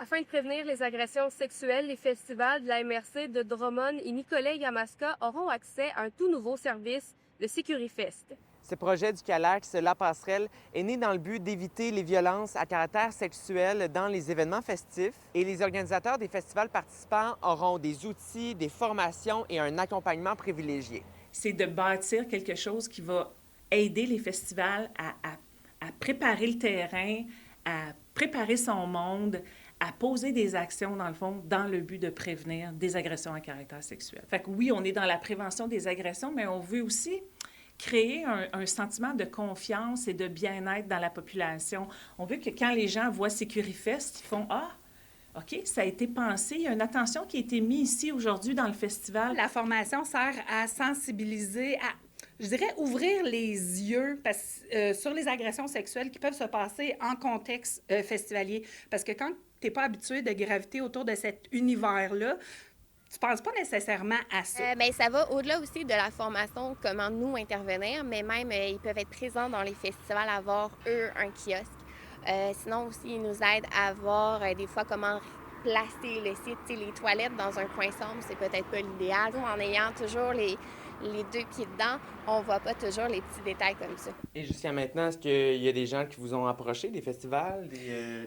Afin de prévenir les agressions sexuelles, les festivals de la MRC de Drummond et Nicolet-Yamaska auront accès à un tout nouveau service, le SecuriFest. Ce projet du CALAX, La Passerelle, est né dans le but d'éviter les violences à caractère sexuel dans les événements festifs. Et les organisateurs des festivals participants auront des outils, des formations et un accompagnement privilégié. C'est de bâtir quelque chose qui va aider les festivals à préparer le terrain, à préparer son monde, à poser des actions, dans le fond, dans le but de prévenir des agressions à caractère sexuel. Fait que oui, on est dans la prévention des agressions, mais on veut aussi créer un sentiment de confiance et de bien-être dans la population. On veut que quand les gens voient SecuriFest, ils font « Ah, OK, ça a été pensé, il y a une attention qui a été mise ici aujourd'hui dans le festival. » La formation sert à sensibiliser, à, je dirais, ouvrir les yeux sur les agressions sexuelles qui peuvent se passer en contexte festivalier. Parce que quand tu n'es pas habitué de graviter autour de cet univers-là, tu ne penses pas nécessairement à ça. Bien, ça va au-delà aussi de la formation, comment nous intervenir, mais même ils peuvent être présents dans les festivals, avoir, eux, un kiosque. Sinon aussi, ils nous aident à voir des fois comment placer le site. T'sais, les toilettes dans un coin sombre, c'est peut-être pas l'idéal. Nous, en ayant toujours les deux pieds dedans, on voit pas toujours les petits détails comme ça. Et jusqu'à maintenant, est-ce qu'il y a des gens qui vous ont approché, des festivals,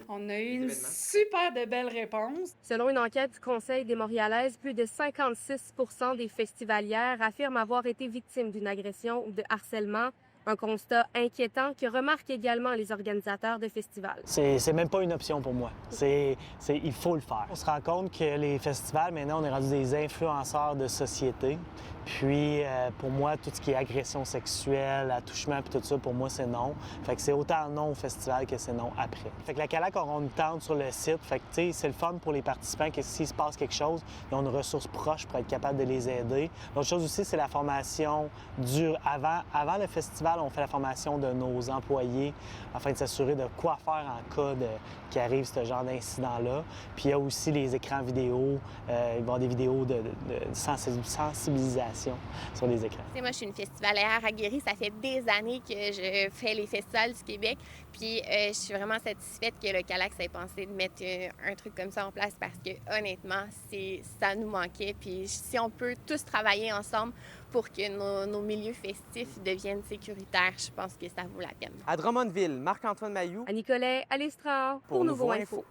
On a eu une super de belles réponses. Selon une enquête du Conseil des Montréalaises, plus de 56 des festivalières affirment avoir été victimes d'une agression ou de harcèlement. Un constat inquiétant que remarquent également les organisateurs de festivals. C'est même pas une option pour moi. Il faut le faire. On se rend compte que les festivals, maintenant, on est rendu des influenceurs de société. Puis, pour moi, tout ce qui est agression sexuelle, attouchement, puis tout ça, pour moi, c'est non. Fait que c'est autant non au festival que c'est non après. Fait que la CALAC aura une tente sur le site. Fait que, tu sais, c'est le fun pour les participants que s'il se passe quelque chose, ils ont une ressource proche pour être capable de les aider. L'autre chose aussi, c'est la formation avant le festival, on fait la formation de nos employés afin de s'assurer de quoi faire en cas qu'il arrive ce genre d'incident-là. Puis il y a aussi les écrans vidéo, il va y avoir des vidéos de sensibilisation sur les écrans. T'sais, moi, je suis une festivalière aguerrie. Ça fait des années que je fais les festivals du Québec. Puis je suis vraiment satisfaite que le CALAX ait pensé de mettre un truc comme ça en place parce que honnêtement, ça nous manquait. Puis si on peut tous travailler ensemble pour que nos milieux festifs deviennent sécuritaires, je pense que ça vaut la peine. À Drummondville, Marc-Antoine Mailloux. À Nicolet, à l'Estrade, pour Nouveau Info.